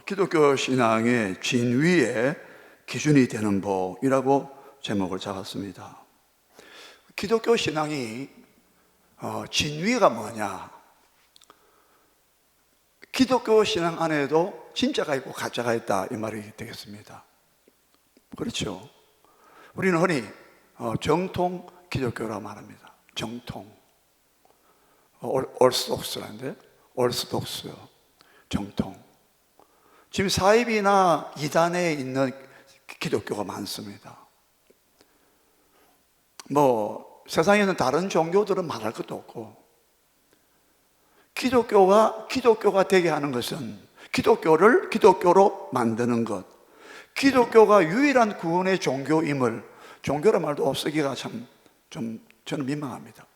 기독교 신앙의 진위의 기준이 되는 복이라고 제목을 잡았습니다. 기독교 신앙이 진위가 뭐냐? 기독교 신앙 안에도 진짜가 있고 가짜가 있다, 이 말이 되겠습니다. 그렇죠. 우리는 흔히 정통 기독교라고 말합니다. 정통, orthodox라는데, orthodox, 정통. 지금 사입이나 이단에 있는 기독교가 많습니다. 세상에 있는 다른 종교들은 말할 것도 없고, 기독교가 되게 하는 것은 기독교를 기독교로 만드는 것, 기독교가 유일한 구원의 종교임을, 종교란 말도 쓰기가 참 저는 민망합니다.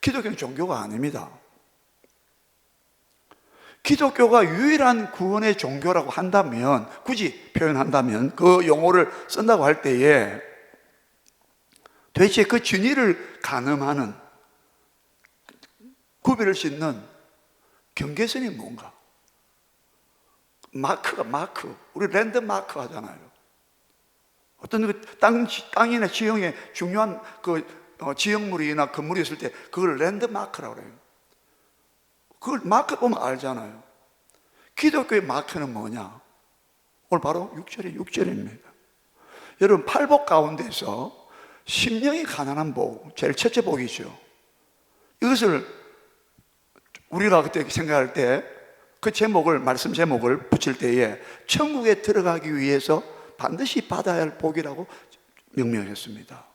기독교는 종교가 아닙니다. 기독교가 유일한 구원의 종교라고 한다면, 굳이 표현한다면, 그 용어를 쓴다고 할 때에 도대체 그 진위를 가늠하는, 구별을 짓는 경계선이 뭔가? 마크. 우리 랜드마크 하잖아요. 어떤 땅이나 지형에 중요한 지형물이나 건물이 있을 때 그걸 랜드마크라고 그래요. 그걸 마크 보면 알잖아요. 기독교의 마크는 뭐냐? 오늘 바로 6절입니다. 여러분, 팔복 가운데서 심령이 가난한 복, 제일 첫째 복이죠. 이것을 우리가 그때 생각할 때 그 말씀 제목을 붙일 때에 천국에 들어가기 위해서 반드시 받아야 할 복이라고 명명했습니다.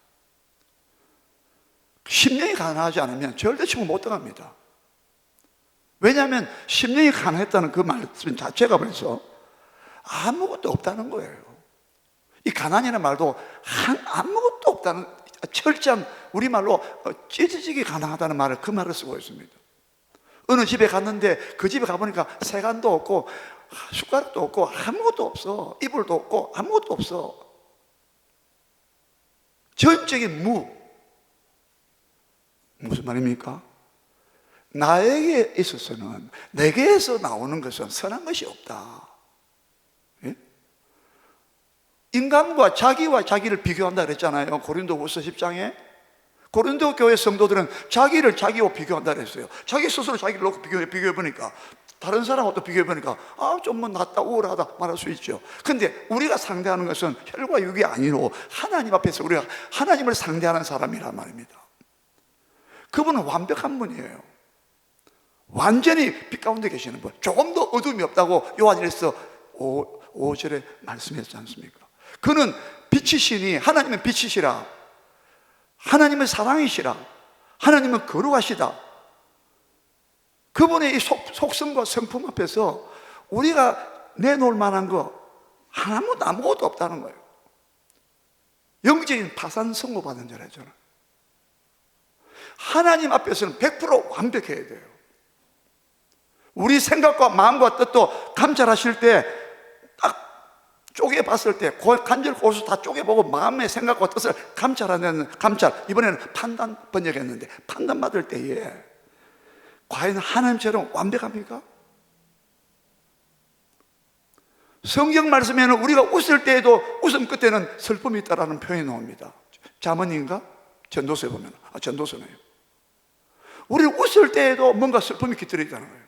심령이 가난하지 않으면 절대 천국 못 들어갑니다. 왜냐하면 심령이 가난했다는 그 말씀 자체가 벌써 아무것도 없다는 거예요. 이 가난이라는 말도 아무것도 없다는, 철저한 우리말로 찌질하게 가난하다는 말을, 그 말을 쓰고 있습니다. 어느 집에 갔는데 그 집에 가보니까 세간도 없고 숟가락도 없고 아무것도 없어. 이불도 없고 아무것도 없어. 전적인 무슨 말입니까? 나에게 있어서는, 내게에서 나오는 것은 선한 것이 없다. 예? 인간과 자기와 자기를 비교한다 그랬잖아요. 고린도후서 10장에. 고린도 교회 성도들은 자기를 자기와 비교한다 그랬어요. 자기 스스로 자기를 놓고 비교해보니까, 다른 사람하고 또 비교해보니까 좀 낫다, 우월하다 말할 수 있죠. 근데 우리가 상대하는 것은 혈과 육이 아니로 하나님 앞에서 우리가 하나님을 상대하는 사람이란 말입니다. 그분은 완벽한 분이에요. 완전히 빛 가운데 계시는 분, 조금 더 어둠이 없다고 요한일서 5절에 말씀했지 않습니까? 그는 빛이시니, 하나님은 빛이시라, 하나님은 사랑이시라, 하나님은 거룩하시다. 그분의 이 속성과 성품 앞에서 우리가 내놓을 만한 거 아무것도 없다는 거예요. 영적인 파산 선고받은 자라 했잖아요. 하나님 앞에서는 100% 완벽해야 돼요. 우리 생각과 마음과 뜻도 감찰하실 때, 딱 쪼개봤을 때, 간절 고수 다 쪼개보고 마음의 생각과 뜻을 감찰하는 감찰, 이번에는 판단 번역했는데, 판단 받을 때에 과연 하나님처럼 완벽합니까? 성경 말씀에는 우리가 웃을 때에도 웃음 끝에는 슬픔이 있다라는 표현이 나옵니다. 잠언인가? 전도서에 보면, 전도서네요. 우리 웃을 때에도 뭔가 슬픔이 깃들어 있다는 거예요.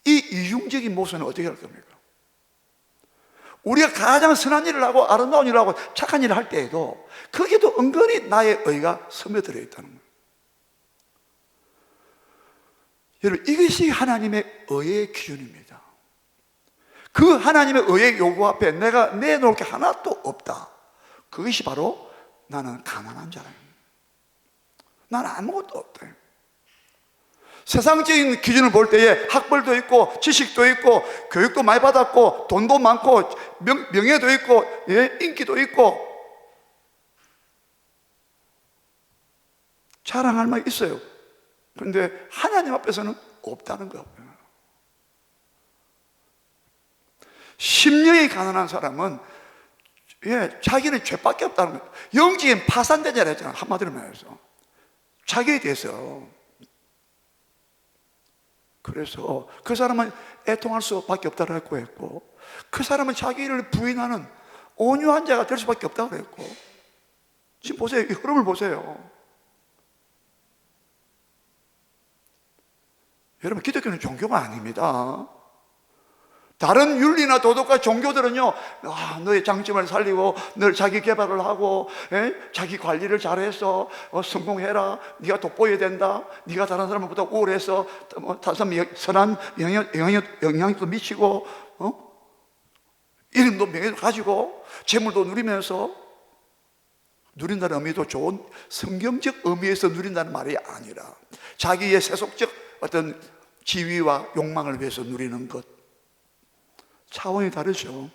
이 이중적인 모습은 어떻게 할 겁니까? 우리가 가장 선한 일을 하고 아름다운 일을 하고 착한 일을 할 때에도 거기도 은근히 나의 의가 스며들어 있다는 거예요. 여러분, 이것이 하나님의 의의 기준입니다. 그 하나님의 의의 요구 앞에 내가 내놓을 게 하나도 없다. 그것이 바로 나는 가난한 자예요. 나는 아무것도 없다. 세상적인 기준을 볼 때에 학벌도 있고 지식도 있고 교육도 많이 받았고 돈도 많고 명예도 있고 인기도 있고 자랑할 만 있어요. 그런데 하나님 앞에서는 없다는 거예요. 심령이 가난한 사람은 자기는 죄밖에 없다는 거예요. 영적인 파산된 자라 했잖아요. 한마디로 말해서 자기에 대해서 그래서 그 사람은 애통할 수밖에 없다고 했고, 그 사람은 자기를 부인하는 온유한 자가 될 수밖에 없다고 했고, 지금 보세요. 이 흐름을 보세요. 여러분, 기독교는 종교가 아닙니다. 다른 윤리나 도덕과 종교들은요, 너의 장점을 살리고 늘 자기 개발을 하고, 자기 관리를 잘해서 성공해라, 네가 돋보여야 된다, 네가 다른 사람보다 우월해서 다른 사람 선한 영향력도 미치고, 이름도 명예도 가지고 재물도 누리면서, 누린다는 의미도 좋은 성경적 의미에서 누린다는 말이 아니라 자기의 세속적 어떤 지위와 욕망을 위해서 누리는 것, 차원이 다르죠.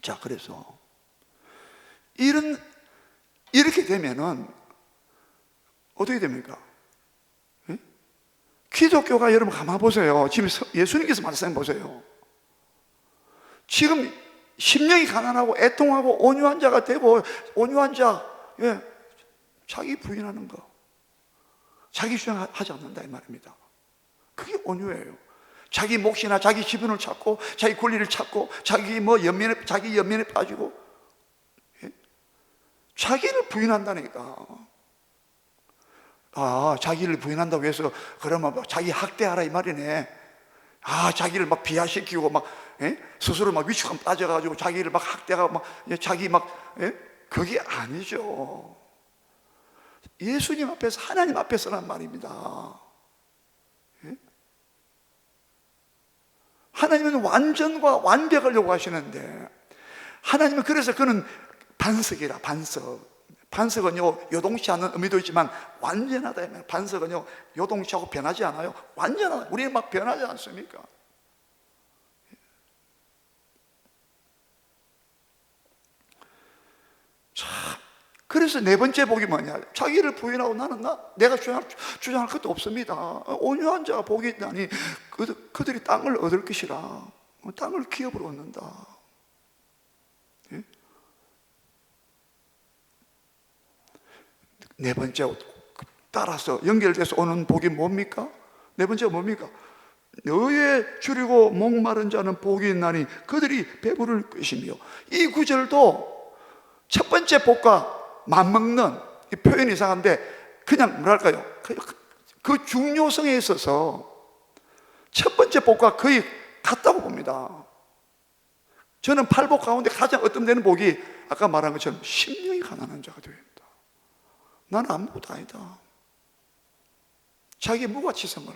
자, 그래서 이렇게 되면은 어떻게 됩니까? 기독교가, 여러분 가만 보세요. 지금 예수님께서 말씀해 보세요. 지금 심령이 가난하고 애통하고 온유한 자가 되고, 온유한 자, 자기 부인하는 거, 자기 주장하지 않는다 이 말입니다. 그게 온유예요. 자기 몫이나 자기 지분을 찾고, 자기 권리를 찾고, 자기 연민에 빠지고, 자기를 부인한다니까. 자기를 부인한다고 해서 그러면 자기 학대하라 이 말이네. 자기를 막 비하시키고 스스로 위축감 빠져가지고 자기를 막 학대하고 자기 그게 아니죠. 예수님 앞에서, 하나님 앞에서란 말입니다. 하나님은 완전과 완벽을 요구하시는데, 하나님은 그래서 그는 반석이라. 반석은요 요동치 않는 의미도 있지만 완전하다. 반석은요 요동치 않고 변하지 않아요. 완전하다. 우리는 막 변하지 않습니까? 참, 그래서 네 번째 복이 뭐냐? 자기를 부인하고 내가 주장할 것도 없습니다. 온유한 자가 복이 있다니 그들이 땅을 얻을 것이라. 땅을 기업으로 얻는다. 네 번째, 따라서 연결돼서 오는 복이 뭡니까? 네 번째가 뭡니까? 너의 줄이고 목마른 자는 복이 있나니 그들이 배부를 것이며. 이 구절도 첫 번째 복과 맞먹는, 이 표현이 이상한데 그냥 뭐랄까요, 그 중요성에 있어서 첫 번째 복과 거의 같다고 봅니다. 저는 8복 가운데 가장 어떤 복이 아까 말한 것처럼 심령이 가난한 자가 되어야 된다. 나는 아무것도 아니다. 자기의 무가치성을,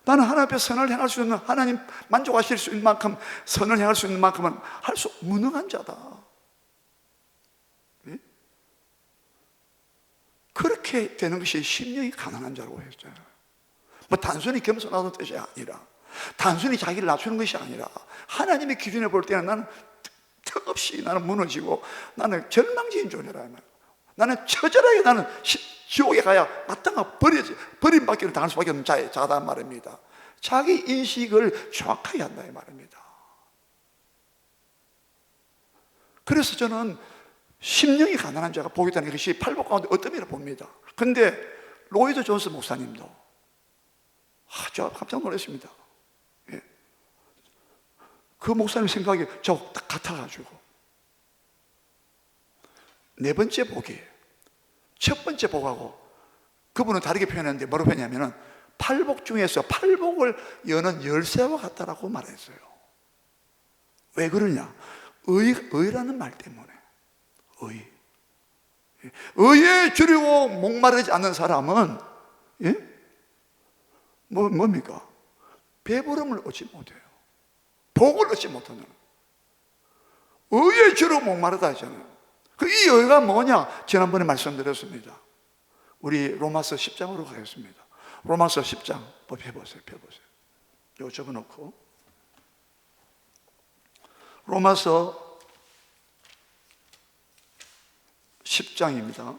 나는 하나님 앞에 선을 행할 수 있는, 하나님 만족하실 수 있는 만큼 선을 행할 수 있는 만큼은 할 수 무능한 자다. 그렇게 되는 것이 심령이 가난한 자라고 했어요. 단순히 겸손하다는 뜻이 아니라, 단순히 자기를 낮추는 것이 아니라, 하나님의 기준에 볼 때는 나는 턱없이 나는 무너지고 나는 절망적인 존재라. 나는 처절하게 나는 지옥에 가야 마땅한 버림받기를 당할 수밖에 없는 자다 말입니다. 자기 인식을 정확하게 한다 이 말입니다. 그래서 저는 심령이 가난한 자가 복이 있다는 것이 팔복 가운데 어떤 의미를 봅니다. 그런데 로이드 존스 목사님도 제가 깜짝 놀랐습니다. 그 목사님 생각이 저 딱 같아가지고, 네 번째 복이 첫 번째 복하고 그분은 다르게 표현했는데 뭐라고 표현했냐면, 팔복 중에서 팔복을 여는 열쇠와 같다라고 말했어요. 왜 그러냐? 의라는 말 때문에. 의에 줄이고 목마르지 않는 사람은 뭡니까? 배부름을 얻지 못해요. 복을 얻지 못하는. 의에 줄이고 목마르다 하잖아요. 이 의가 뭐냐? 지난번에 말씀드렸습니다. 우리 로마서 10장으로 가겠습니다. 로마서 10장 펴보세요. 이거 적어놓고, 로마서 10장입니다.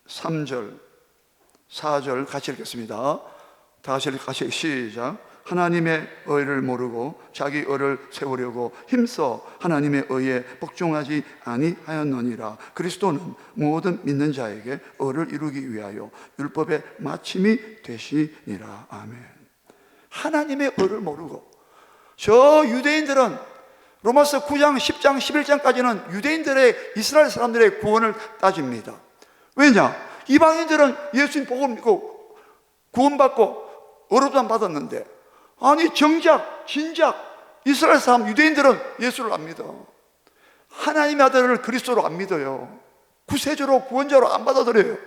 (3절) (4절) 같이 읽겠습니다. 다 같이 시작. 하나님의 의를 모르고 자기 의를 세우려고 힘써 하나님의 의에 복종하지 아니하였느니라. 그리스도는 모든 믿는 자에게 의를 이루기 위하여 율법의 마침이 되시니라. 아멘. 하나님의 의를 모르고, 저 유대인들은 로마서 9장, 10장, 11장까지는 유대인들의, 이스라엘 사람들의 구원을 따집니다. 왜냐? 이방인들은 예수님 복음을 믿고 구원받고 의롭다함 받았는데, 아니 정작 진작 이스라엘 사람 유대인들은 예수를 안 믿어. 하나님의 아들을 그리스도로 안 믿어요. 구세주로 구원자로 안 받아들여요.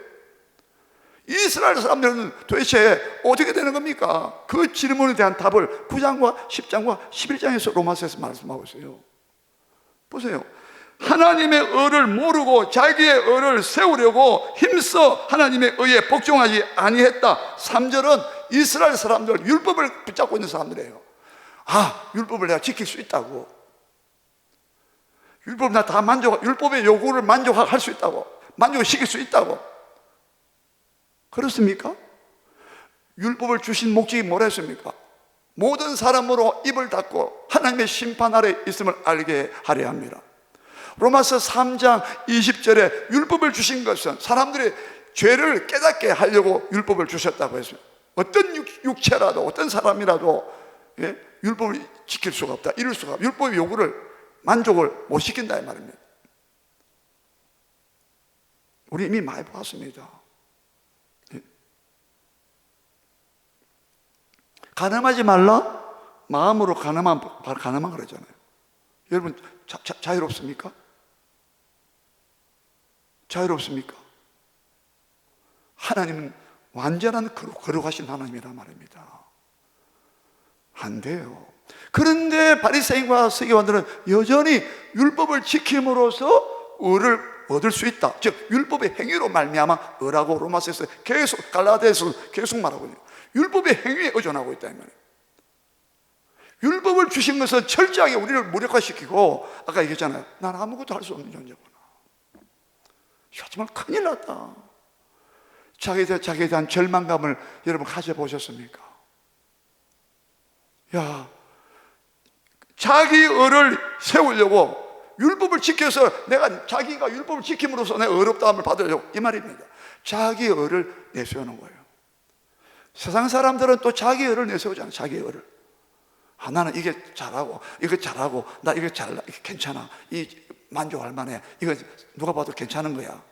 이스라엘 사람들은 도대체 어떻게 되는 겁니까? 그 질문에 대한 답을 9장과 10장과 11장에서 로마서에서 말씀하고 있어요. 보세요. 하나님의 의를 모르고 자기의 의를 세우려고 힘써 하나님의 의에 복종하지 아니했다. 3절은 이스라엘 사람들, 율법을 붙잡고 있는 사람들이에요. 아, 율법을 내가 지킬 수 있다고, 율법 나 다 율법의 요구를 만족할 수 있다고, 만족시킬 수 있다고. 그렇습니까? 율법을 주신 목적이 뭐랬습니까? 모든 사람으로 입을 닫고 하나님의 심판 아래 있음을 알게 하려 합니다. 로마서 3장 20절에 율법을 주신 것은 사람들의 죄를 깨닫게 하려고 율법을 주셨다고 했습니다. 어떤 육체라도, 어떤 사람이라도 율법을 지킬 수가 없다, 이룰 수가 없다. 율법의 요구를, 만족을 못 시킨다 이 말입니다. 우리 이미 많이 봤습니다. 가늠하지 말라? 마음으로 가늠한 그러잖아요. 여러분 자유롭습니까? 자유롭습니까? 하나님은 완전한 거룩하신 하나님이란 말입니다. 안 돼요. 그런데 바리새인과 서기관들은 여전히 율법을 지킴으로써 의를 얻을 수 있다, 즉 율법의 행위로 말미암아 의라고 로마서에서 계속, 갈라디아서에서 계속 말하고 있어요. 율법의 행위에 의존하고 있다 이 말이에요. 율법을 주신 것은 철저하게 우리를 무력화시키고, 아까 얘기했잖아요. 난 아무것도 할 수 없는 존재구나. 이거 정말 큰일 났다. 자기에 대한 절망감을 여러분 가져보셨습니까? 야, 자기 의를 세우려고 율법을 지켜서 자기가 율법을 지킴으로써 내 의롭다함을 받으려고, 이 말입니다. 자기 의를 내세우는 거예요. 세상 사람들은 또 자기 의를 내세우잖아요. 자기 의를. 아, 나는 이게 잘하고, 이거 잘하고, 나 이거 이게 괜찮아, 이 만족할 만해, 이거 누가 봐도 괜찮은 거야.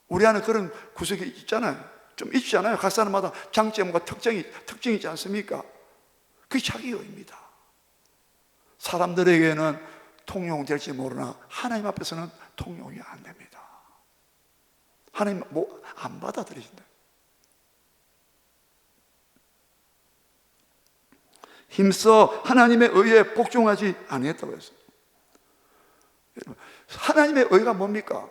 우리 안에 그런 구석이 있잖아요. 좀 있잖아요. 각 사람마다 장점과 특징이 있지 않습니까? 그게 자기의입니다. 사람들에게는 통용될지 모르나 하나님 앞에서는 통용이 안 됩니다. 하나님 안 받아들이신다. 힘써 하나님의 의에 복종하지 아니했다고 했어요. 하나님의 의가 뭡니까?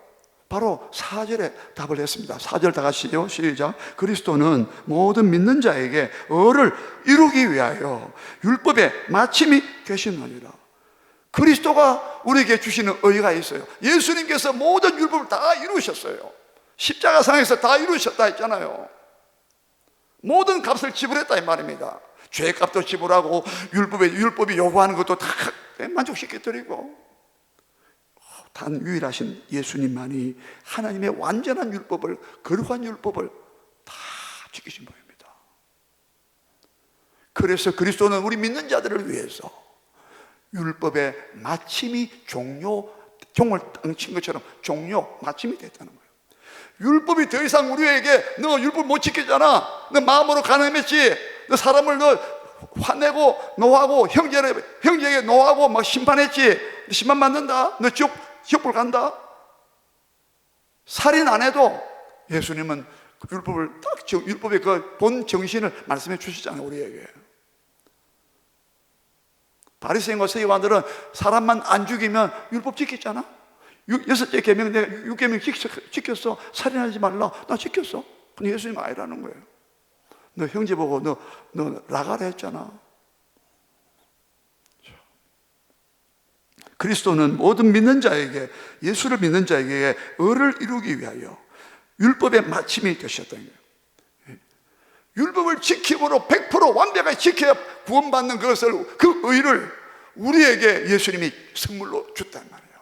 바로 4절에 답을 했습니다. 4절 다 같이요, 시작. 그리스도는 모든 믿는 자에게 의를 이루기 위하여 율법의 마침이 되시느니라. 그리스도가 우리에게 주시는 의가 있어요. 예수님께서 모든 율법을 다 이루셨어요. 십자가상에서 다 이루셨다 했잖아요. 모든 값을 지불했다 이 말입니다. 죄값도 지불하고 율법이 요구하는 것도 다 만족시켜드리고, 단 유일하신 예수님만이 하나님의 완전한 율법을, 거룩한 율법을 다 지키신 분입니다. 그래서 그리스도는 우리 믿는 자들을 위해서 율법의 마침이 종을 땅친 것처럼 마침이 됐다는 거예요. 율법이 더 이상 우리에게 너 율법 못 지켰잖아, 너 마음으로 가늠했지, 너 사람을 너 화내고 노하고 형제에게 노하고 막 심판했지, 심판 받는다, 너 지옥불 간다. 살인 안 해도 예수님은 율법을 율법의 그 본 정신을 말씀해 주시잖아요, 우리에게. 바리새인과 서기관들은 사람만 안 죽이면 율법 지켰잖아. 6째 계명, 내가 6계명 지켰어. 살인하지 말라, 나 지켰어. 근데 예수님 아니라는 거예요. 너 형제 보고 너 나가라 했잖아. 그리스도는 모든 믿는 자에게, 예수를 믿는 자에게 의를 이루기 위하여 율법의 마침이 되셨다는 거예요. 율법을 지킴으로 100% 완벽하게 지켜야 구원받는 그것을, 그 의를 우리에게 예수님이 선물로 줬단 말이에요.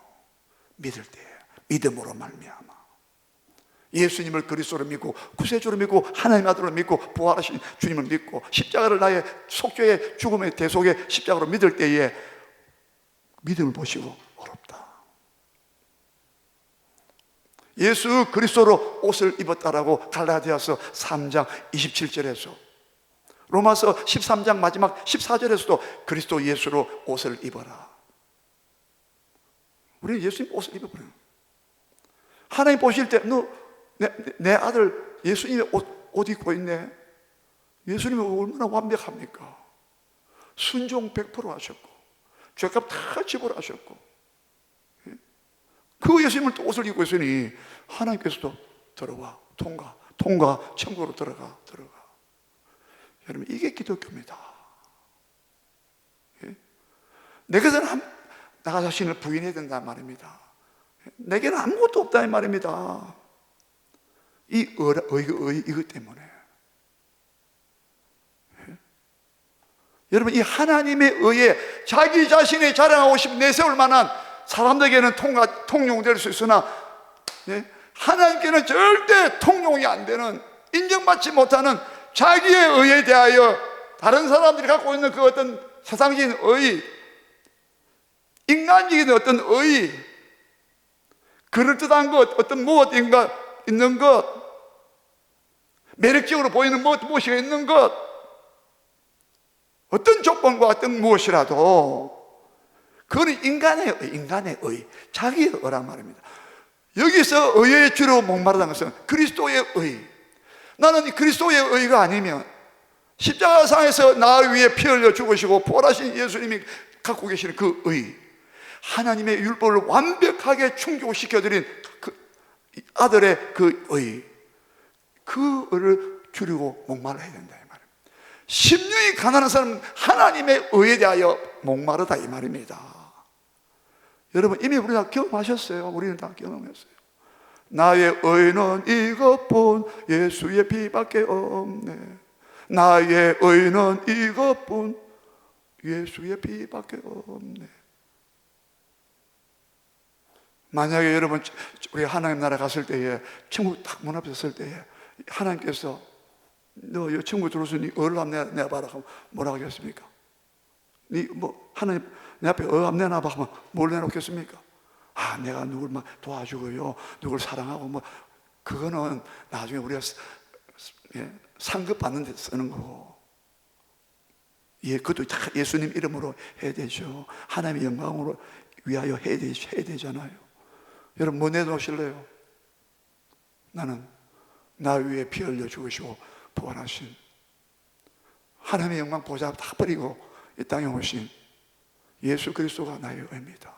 믿을 때, 믿음으로 말미암아 예수님을 그리스도로 믿고 구세주로 믿고 하나님의 아들로 믿고 부활하신 주님을 믿고 십자가를 나의 속죄의 죽음의 대속의 십자가로 믿을 때에 믿음을 보시고 어렵다. 예수 그리스도로 옷을 입었다라고 갈라디아서 3장 27절에서, 로마서 13장 마지막 14절에서도 그리스도 예수로 옷을 입어라. 우리는 예수님 옷을 입어버려요. 하나님 보실 때 너 내 아들 예수님의 옷 입고 있네. 예수님이 얼마나 완벽합니까? 순종 100% 하셨고 죄값 다 지불하셨고, 그 예수님을 또 옷을 입고 있으니 하나님께서도 들어와, 통과 천국으로 들어가. 여러분, 이게 기독교입니다. 내게서는 나 자신을 부인해야 된단 말입니다. 내게는 아무것도 없다 이 말입니다. 이것 때문에. 여러분, 이 하나님의 의에 자기 자신이 자랑하고 싶은 내세울 만한 사람들에게는 통용될 수 있으나 하나님께는 절대 통용이 안 되는, 인정받지 못하는 자기의 의에 대하여 다른 사람들이 갖고 있는 그 어떤 세상적인 의, 인간적인 어떤 의, 그럴듯한 것, 어떤 무엇인가 있는 것, 매력적으로 보이는 무엇이 있는 것, 어떤 조건과 어떤 무엇이라도 그거는 인간의 의, 자기의 의란 말입니다. 여기서 의의 주로 목마르다는 것은 그리스도의 의. 나는 그리스도의 의가 아니면 십자가상에서 나 위에 피 흘려 죽으시고 부활하신 예수님이 갖고 계시는 그 의, 하나님의 율법을 완벽하게 충족시켜드린 그 아들의 그 의, 그 의를 주려고 목말라야 된다 이 말입니다. 심령이 가난한 사람은 하나님의 의에 대하여 목마르다 이 말입니다. 여러분, 이미 우리 다 경험하셨어요. 우리는 다 경험했어요. 나의 의는 이것뿐 예수의 피밖에 없네. 나의 의는 이것뿐 예수의 피밖에 없네. 만약에 여러분, 우리 하나님 나라 갔을 때에, 천국 딱 문 앞에 섰을 때에 하나님께서 너 이 천국 들어오서니 의를 한번 내봐라 하면 뭐라고 하겠습니까? 하나님 내 앞에 의 한번 내놔봐 하면 뭘 내놓겠습니까? 내가 누굴 막 도와주고요, 누굴 사랑하고 그거는 나중에 우리가 상급 받는 데 쓰는 거고, 그것도 예수님 이름으로 해야 되죠. 하나님의 영광으로 위하여 해야 되잖아요. 여러분, 뭐 내놓으실래요? 나는 나 위에 피 흘려 죽으시고 부활하신 하나님의 영광 보좌 다 버리고 이 땅에 오신 예수 그리스도가 나의 의입니다.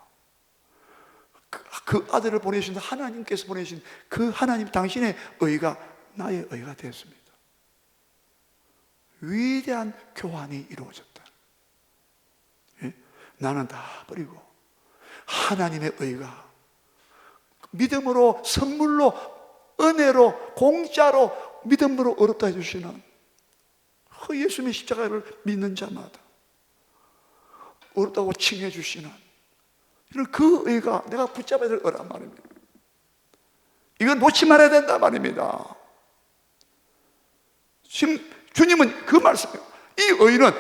그 아들을 보내신 하나님께서 보내신 그 하나님 당신의 의가 나의 의가 되었습니다. 위대한 교환이 이루어졌다. 나는 다 버리고 하나님의 의가 믿음으로, 선물로, 은혜로, 공짜로 믿음으로 어렵다 해주시는 그 예수님의 십자가를 믿는 자마다 어렵다고 칭해 주시는 이런 그 의가 내가 붙잡아야 될 의란 말입니다. 이건 놓지 말아야 된다 말입니다. 지금 주님은 그 말씀이에요. 이 의는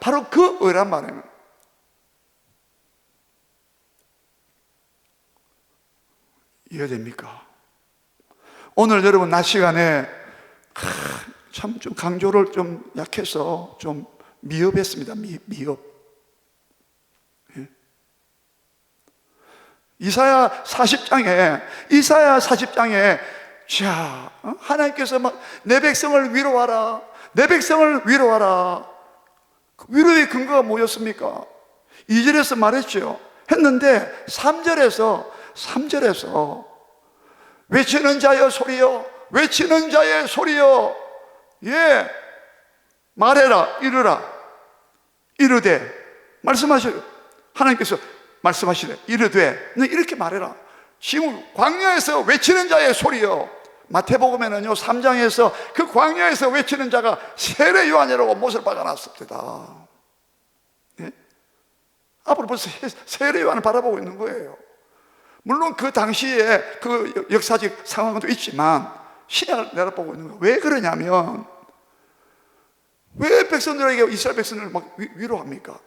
바로 그 의란 말이에요. 이해됩니까? 오늘 여러분 낮 시간에 참 좀 강조를 좀 약해서 좀 미흡했습니다. 미흡. 이사야 40장에 자, 하나님께서 막 내 백성을 위로하라, 내 백성을 위로하라. 위로의 근거가 뭐였습니까? 2절에서 말했죠. 했는데 3절에서 외치는 자여 소리여, 외치는 자의 소리여, 말해라, 이르되 말씀하셔요. 하나님께서 말씀하시래. 이르되 너 이렇게 말해라. 지금 광야에서 외치는 자의 소리여, 마태복음에는요 3장에서 그 광야에서 외치는 자가 세례 요한이라고 못을 박아놨습니다. 예? 앞으로 벌써 세례 요한을 바라보고 있는 거예요. 물론 그 당시에 그 역사적 상황도 있지만 신약을 내다보고 있는 거예요. 왜 그러냐면, 왜 백성들에게, 이스라엘 백성들을 막 위로합니까?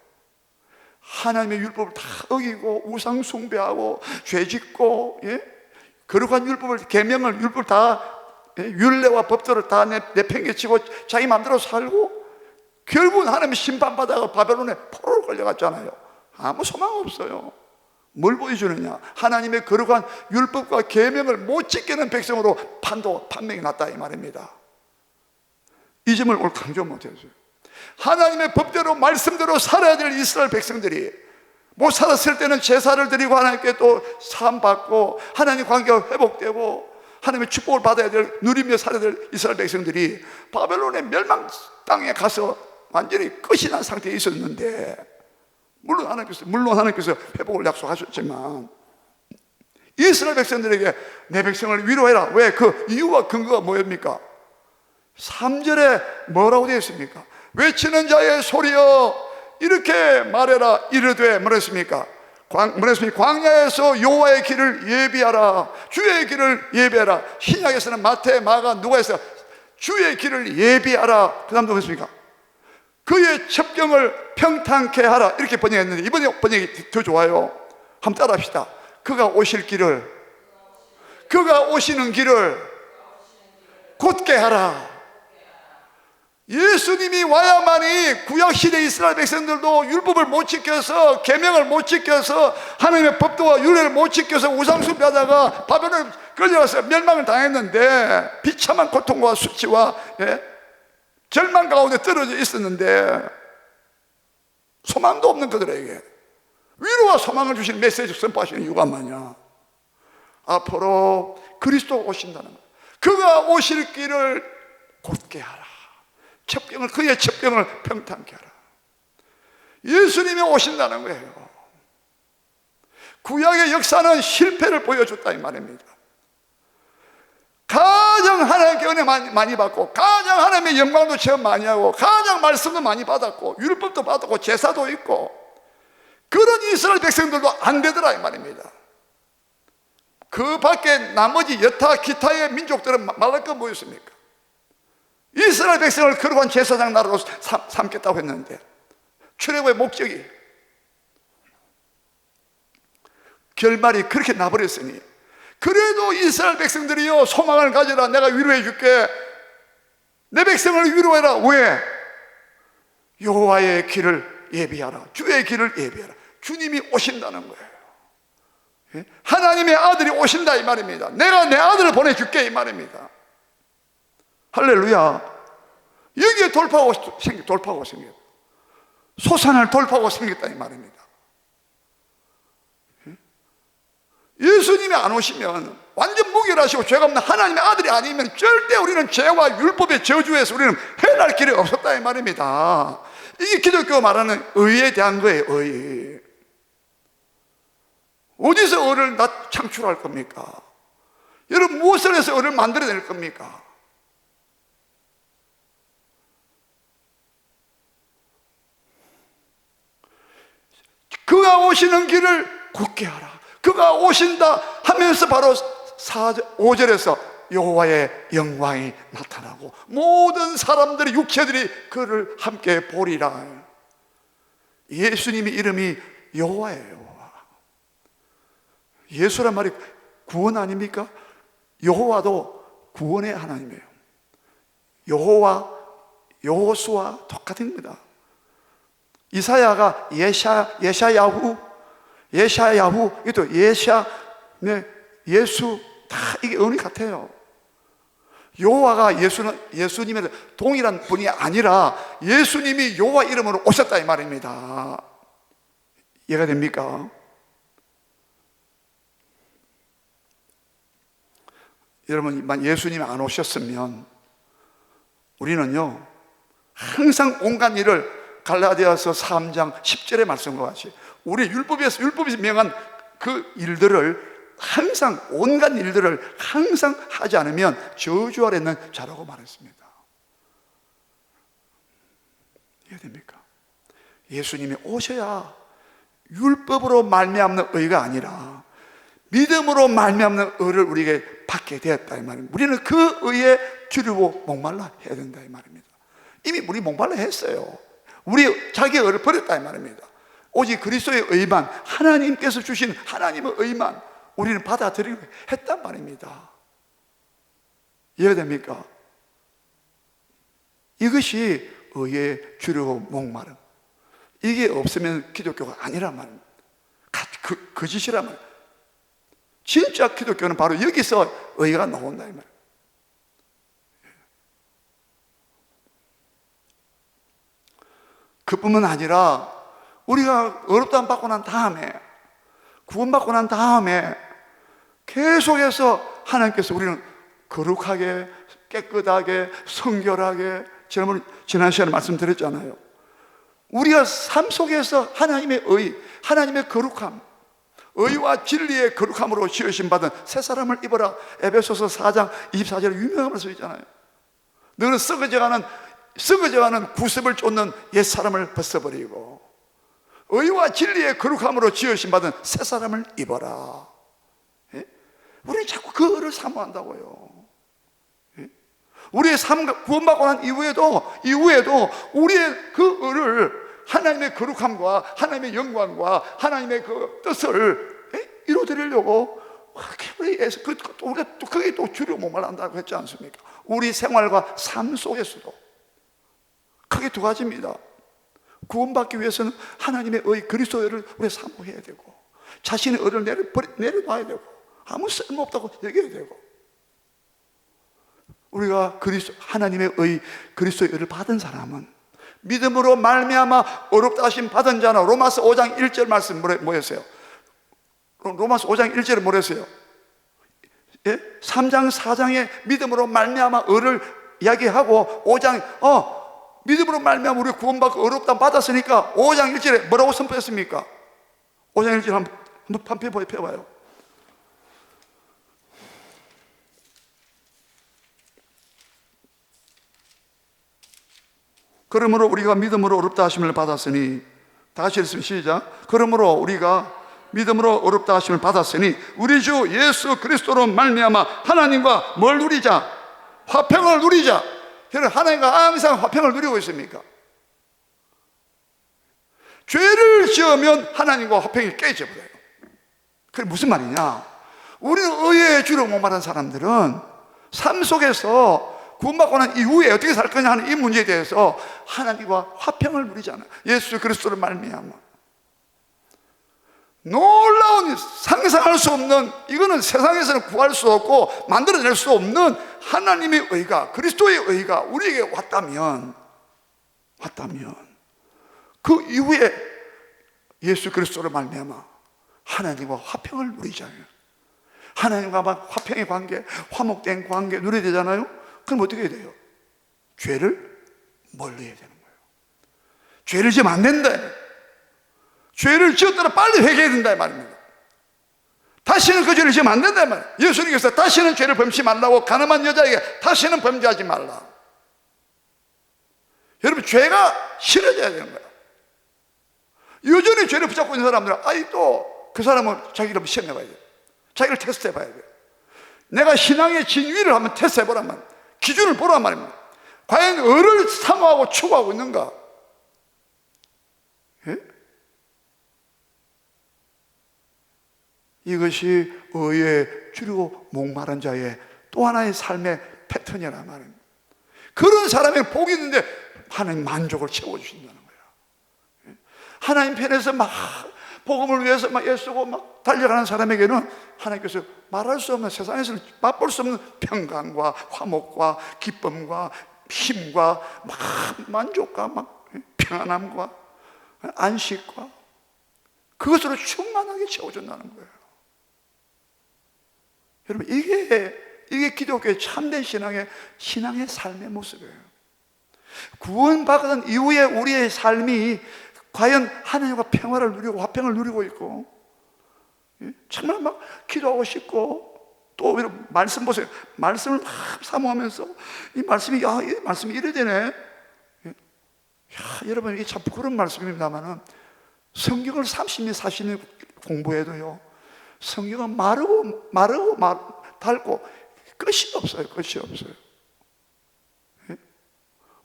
하나님의 율법을 다 어기고 우상 숭배하고 죄짓고, 예? 거룩한 율법을, 계명을, 율법을 다, 예? 율례와 법도를 다 내팽개치고 자기 마음대로 살고 결국은 하나님의 심판받아가 바벨론에 포로로 끌려갔잖아요. 아무 소망 없어요. 뭘 보여주느냐? 하나님의 거룩한 율법과 계명을 못 지키는 백성으로 판명이 났다 이 말입니다. 이 점을 오늘 강조 못했어요. 하나님의 법대로 말씀대로 살아야 될 이스라엘 백성들이 못 살았을 때는 제사를 드리고 하나님께 또 사함받고 하나님 관계가 회복되고 하나님의 축복을 받아야 될, 누리며 살아야 될 이스라엘 백성들이 바벨론의 멸망 땅에 가서 완전히 끝이 난 상태에 있었는데, 물론 하나님께서 회복을 약속하셨지만 이스라엘 백성들에게 내 백성을 위로해라. 왜? 그 이유와 근거가 뭐입니까? 3절에 뭐라고 되어 있습니까? 외치는 자의 소리여 이렇게 말해라. 이르되 뭐랬습니까? 광야에서 여호와의 길을 예비하라. 주의 길을 예비하라. 신약에서는 마태, 마가, 누가에서 주의 길을 예비하라. 그 다음 뭐랬습니까? 그의 첩경을 평탄케 하라. 이렇게 번역했는데 이번에 번역이 더 좋아요. 한번 따라합시다. 그가 오시는 길을 곧게 하라. 예수님이 와야만이 구약시대 이스라엘 백성들도 율법을 못 지켜서, 계명을 못 지켜서, 하나님의 법도와 율례를 못 지켜서 우상숭배하다가 바벨론에 끌려가서 멸망을 당했는데, 비참한 고통과 수치와, 예? 절망 가운데 떨어져 있었는데 소망도 없는 그들에게 위로와 소망을 주시는 메시지를 선포하시는 이유가 뭐냐? 앞으로 그리스도가 오신다는 거예요. 그가 오실 길을 곧게 하라. 그의 첩경을 평탄케 하라. 예수님이 오신다는 거예요. 구약의 역사는 실패를 보여줬다 이 말입니다. 가장 하나님께 은혜 많이 받고, 가장 하나님의 영광도 체험 많이 하고, 가장 말씀도 많이 받았고, 율법도 받았고, 제사도 있고, 그런 이스라엘 백성들도 안 되더라 이 말입니다. 그 밖에 나머지 여타 기타의 민족들은 말할 건 뭐였습니까? 이스라엘 백성을 거룩한 제사장 나라로 삼겠다고 했는데 출애굽의 목적이, 결말이 그렇게 나버렸으니, 그래도 이스라엘 백성들이요 소망을 가져라. 내가 위로해 줄게. 내 백성을 위로해라. 왜? 여호와의 길을 예비하라. 주의 길을 예비하라. 주님이 오신다는 거예요. 예? 하나님의 아들이 오신다 이 말입니다. 내가 내 아들을 보내줄게 이 말입니다. 할렐루야. 여기에 돌파구가 생겼다. 소산을 돌파구가 생겼다 이 말입니다. 예수님이 안 오시면 완전 무결하시고 죄가 없는 하나님의 아들이 아니면 절대 우리는 죄와 율법의 저주에서 우리는 해날 길이 없었다 이 말입니다. 이게 기독교가 말하는 의에 대한 거예요. 의. 어디서 의를 창출할 겁니까? 여러분 무엇을 해서 의를 만들어낼 겁니까? 그가 오시는 길을 굳게 하라. 그가 오신다 하면서 바로 5절에서 여호와의 영광이 나타나고 모든 사람들이, 육체들이 그를 함께 보리라. 예수님의 이름이 여호와예요. 예수란 말이 구원 아닙니까? 여호와도 구원의 하나님이에요. 여호와, 여호수와 똑같은 겁니다. 이사야가 예샤야후, 이것도 예수, 다 이게 의미 같아요. 여호와가 예수님의 동일한 분이 아니라 예수님이 여호와 이름으로 오셨다 이 말입니다. 이해가 됩니까? 여러분, 예수님이 안 오셨으면 우리는요 항상 온갖 일을 갈라디아서 3장 10절의 말씀과 같이 우리 율법에서 명한 그 일들을 항상 온갖 일들을 항상 하지 않으면 저주 아래 있는 자라고 말했습니다. 이해됩니까? 예수님이 오셔야 율법으로 말미암는 의가 아니라 믿음으로 말미암는 의를 우리에게 받게 되었다 이 말입니다. 우리는 그 의에 주려고 목말라 해야 된다 이 말입니다. 이미 우리 목말라 했어요. 우리 자기의 의를 버렸다 이 말입니다. 오직 그리스도의 의만, 하나님께서 주신 하나님의 의만 우리는 받아들이고 했단 말입니다. 이해됩니까? 이것이 의에 주려고 목마름, 이게 없으면 기독교가 아니란 말입니다. 거짓이란 말입니다. 진짜 기독교는 바로 여기서 의가 나온다 이 말입니다. 그뿐만 아니라 우리가 어렵다함 받고 난 다음에, 구원받고 난 다음에 계속해서 하나님께서 우리는 거룩하게, 깨끗하게, 성결하게, 지난 시간에 말씀드렸잖아요. 우리가 삶 속에서 하나님의 의, 하나님의 거룩함, 의와 진리의 거룩함으로 지으심 받은 새 사람을 입어라. 에베소서 4장 24절에 유명한 말씀 있잖아요. 너는 썩어져가는 구습을 쫓는 옛 사람을 벗어버리고 의와 진리의 거룩함으로 지으심 받은 새 사람을 입어라. 예? 우리는 자꾸 그 의를 사모한다고요. 예? 우리의 삶, 구원받고 난 이후에도 우리의 그 의를, 하나님의 거룩함과 하나님의 영광과 하나님의 그 뜻을 이루어드리려고 우리가 또 그게 또 주려 목말란다고 했지 않습니까? 우리 생활과 삶 속에서도 크게 두 가지입니다. 구원받기 위해서는 하나님의 의, 그리스도의 의를 우리가 사모해야 되고, 자신의 의를 내려놔야 되고, 아무 쓸모없다고 여겨야 되고, 우리가 하나님의 의, 그리스도의 의를 받은 사람은 믿음으로 말미암아 어렵다 하심 받은 자는, 로마서 5장 1절 말씀 뭐였어요? 로마서 5장 1절에 뭐랬어요? 예? 3장 4장에 믿음으로 말미암아 의를 이야기하고 5장 믿음으로 말미암아 우리 구원받고 어렵다 받았으니까 5장 1절에 뭐라고 선포했습니까? 5장 1절 한번 펴봐요. 그러므로 우리가 믿음으로 어렵다 하심을 받았으니, 다 같이 읽으면 시작. 그러므로 우리가 믿음으로 어렵다 하심을 받았으니 우리 주 예수 그리스도로 말미암아 하나님과 뭘 누리자? 화평을 누리자. 여러분, 하나님과 항상 화평을 누리고 있습니까? 죄를 지으면 하나님과 화평이 깨져버려요. 그게 무슨 말이냐? 우리는 의에 주로 목마른 사람들은 삶 속에서 구원받고 난 이후에 어떻게 살 거냐 하는 이 문제에 대해서 하나님과 화평을 누리잖아요. 예수 그리스도를 말미암아 놀라운, 상상할 수 없는, 이거는 세상에서는 구할 수 없고 만들어낼 수 없는 하나님의 의가, 그리스도의 의가 우리에게 왔다면 그 이후에 예수 그리스도를 말미암아 하나님과 화평을 누리잖아요. 하나님과 화평의 관계, 화목된 관계 누려야 되잖아요. 그럼 어떻게 해야 돼요? 죄를 멀리 해야 되는 거예요. 죄를 지으면 안 된다. 죄를 지었더라 빨리 회개해야 된다 이 말입니다. 다시는 그 죄를 지으면 안 된다 이 말이에요. 예수님께서 다시는 죄를 범치 말라고 가늠한 여자에게 다시는 범죄하지 말라. 여러분, 죄가 싫어져야 되는 거예요. 여전히 죄를 붙잡고 있는 사람들은 또 그 사람은 자기를 한번 시험해 봐야 돼요. 자기를 테스트해 봐야 돼요. 내가 신앙의 진위를 한번 테스트해 보란 말이에요. 기준을 보란 말입니다. 과연 의를 사모하고 추구하고 있는가? 예? 이것이 의에 주려고 목마른 자의 또 하나의 삶의 패턴이란 말입니다. 그런 사람에게 복이 있는데 하나님 만족을 채워주신다는 거예요. 하나님 편에서 막 복음을 위해서 막 애쓰고 막 달려가는 사람에게는 하나님께서 말할 수 없는, 세상에서는 맛볼 수 없는 평강과 화목과 기쁨과 힘과 막 만족과 막 평안함과 안식과 그것으로 충만하게 채워준다는 거예요. 여러분, 이게 기독교의 참된 신앙의 삶의 모습이에요. 구원받은 이후에 우리의 삶이 과연 하나님과 평화를 누리고 화평을 누리고 있고, 정말 막 기도하고 싶고, 또 이런 말씀 보세요. 말씀을 막 사모하면서 이 말씀이 이 말씀이 이래 되네. 여러분 이게 참 부끄러운 말씀입니다만은 성경을 30년 40년 공부해도요, 성경은 마르고 닳고 끝이 없어요. 끝이 없어요.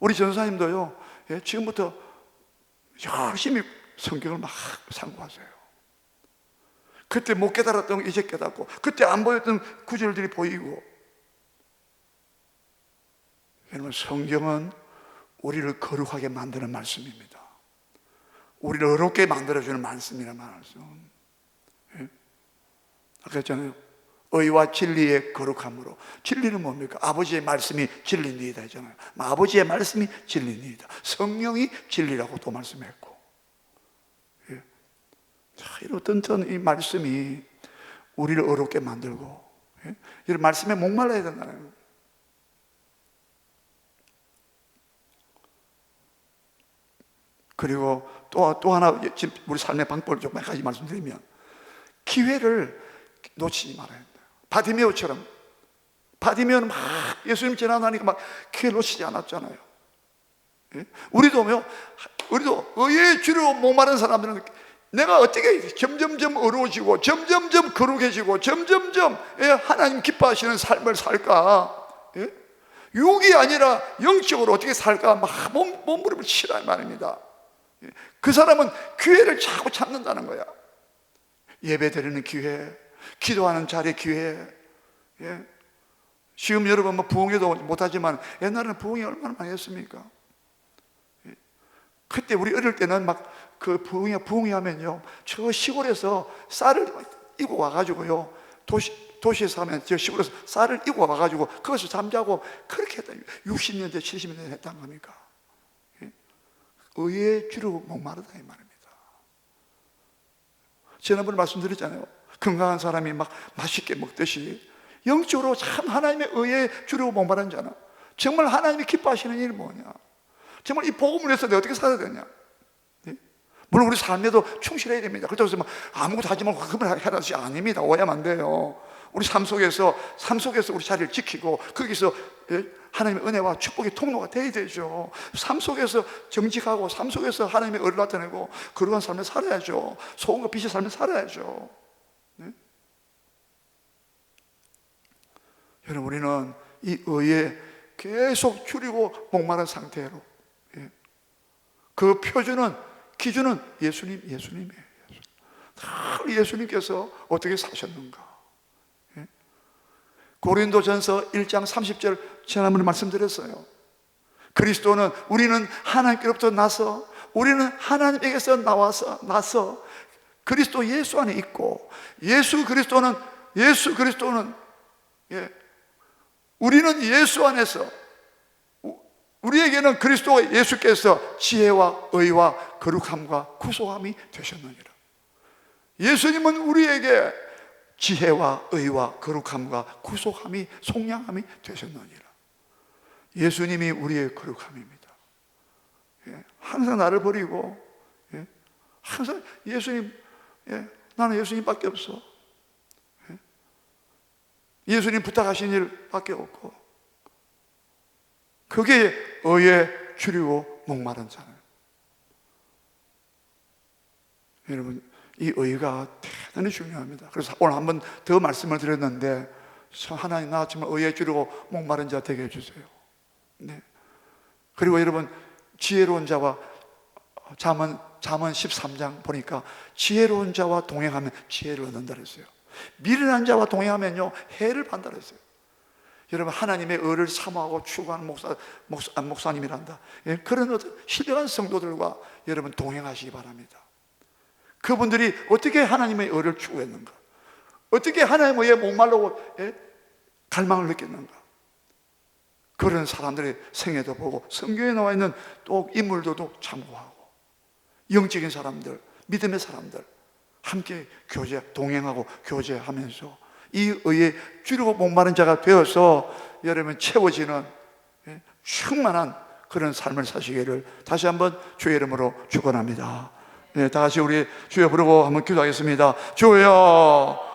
우리 전사님도요, 지금부터 열심히 성경을 막 상고하세요. 그때 못 깨달았던 거 이제 깨닫고, 그때 안 보였던 구절들이 보이고. 여러분, 성경은 우리를 거룩하게 만드는 말씀입니다. 우리를 어렵게 만들어주는 말씀이란 말씀. 아까 했잖아요. 의와 진리의 거룩함으로. 진리는 뭡니까? 아버지의 말씀이 진리니이다 했잖아요. 아버지의 말씀이 진리니이다. 성령이 진리라고 또 말씀했고. 이런 이 말씀이 우리를 어렵게 만들고, 이런 말씀에 목말라야 된다는. 그리고 또 하나, 지금 우리 삶의 방법을 좀 몇 가지 말씀드리면, 기회를 놓치지 말아야 된다. 바디메오처럼. 바디메오는 막 예수님 지나다니까 막 기회 놓치지 않았잖아요. 우리도 의에 주로 목마른 사람들은 내가 어떻게 점점점 어려워지고 점점점 거룩해지고 점점점 하나님 기뻐하시는 삶을 살까? 육이 아니라 영적으로 어떻게 살까? 막 몸부림을 치라 말입니다. 그 사람은 기회를 자꾸 찾는다는 거야. 예배 드리는 기회, 기도하는 자리의 기회. 지금 여러분 부흥회도 못하지만 옛날에는 부흥회 얼마나 많이 했습니까? 그때 우리 어릴 때는 막 그 부흥회 하면요, 저 시골에서 쌀을 이고 와가지고요, 도시에서 하면 저 시골에서 쌀을 이고 와가지고 거기서 잠자고 그렇게 했다. 60년대 70년대 했단 겁니까? 의에 주로 목마르다 이 말입니다. 지난번에 말씀드렸잖아요. 건강한 사람이 막 맛있게 먹듯이 영적으로 참 하나님의 의에 주로 목마른 자는 정말 하나님이 기뻐하시는 일이 뭐냐? 정말 이 복음을 위해서 내가 어떻게 살아야 되냐? 물론 우리 삶에도 충실해야 됩니다. 그렇다고 해서 아무것도 하지 말고 그만 해라 것이 아닙니다. 오해하면 안 돼요. 우리 삶 속에서 우리 자리를 지키고 거기서 하나님의 은혜와 축복의 통로가 되어야 되죠. 삶 속에서 정직하고 삶 속에서 하나님의 의를 나타내고 그러한 삶을 살아야죠. 소금과 빛의 삶을 살아야죠. 여러분, 우리는 이 의에 계속 줄이고 목마른 상태로, 그 표준은, 기준은 예수님이에요. 예수님께서 어떻게 사셨는가? 고린도전서 1장 30절 지난번에 말씀드렸어요. 그리스도는, 우리는 하나님께로부터 나서, 우리는 하나님에게서 나서 그리스도 예수 안에 있고, 예수 그리스도는 우리는 예수 안에서, 우리에게는 그리스도 예수께서 지혜와 의와 거룩함과 구속함이 되셨느니라. 예수님은 우리에게 지혜와 의와 거룩함과 구속함이, 속량함이 되셨느니라. 예수님이 우리의 거룩함입니다. 항상 나를 버리고, 항상 예수님, 나는 예수님밖에 없어. 예수님 부탁하신 일밖에 없고, 그게 의에 줄이고 목마른 자는. 여러분, 이 의가 대단히 중요합니다. 그래서 오늘 한 번 더 말씀을 드렸는데, 하나님, 나 정말 의에 줄이고 목마른 자 되게 해주세요. 그리고 여러분, 지혜로운 자와 잠언 13장 보니까 지혜로운 자와 동행하면 지혜를 얻는다 그랬어요. 미련한 자와 동행하면요, 해를 받는다 그랬어요. 여러분, 하나님의 의를 사모하고 추구하는 목사님이란다. 그런 어떤 신령한 성도들과 여러분 동행하시기 바랍니다. 그분들이 어떻게 하나님의 의를 추구했는가? 어떻게 하나님의 의에 목말르고 갈망을 느꼈는가? 그런 사람들의 생애도 보고, 성경에 나와 있는 또 인물들도 참고하고, 영적인 사람들, 믿음의 사람들 함께 동행하고 교제하면서 이 의에 줄이고 목마른 자가 되어서 여러분 채워지는 충만한 그런 삶을 사시기를 다시 한번 주의 이름으로 축원합니다. 다 같이 우리 주여 부르고 한번 기도하겠습니다. 주여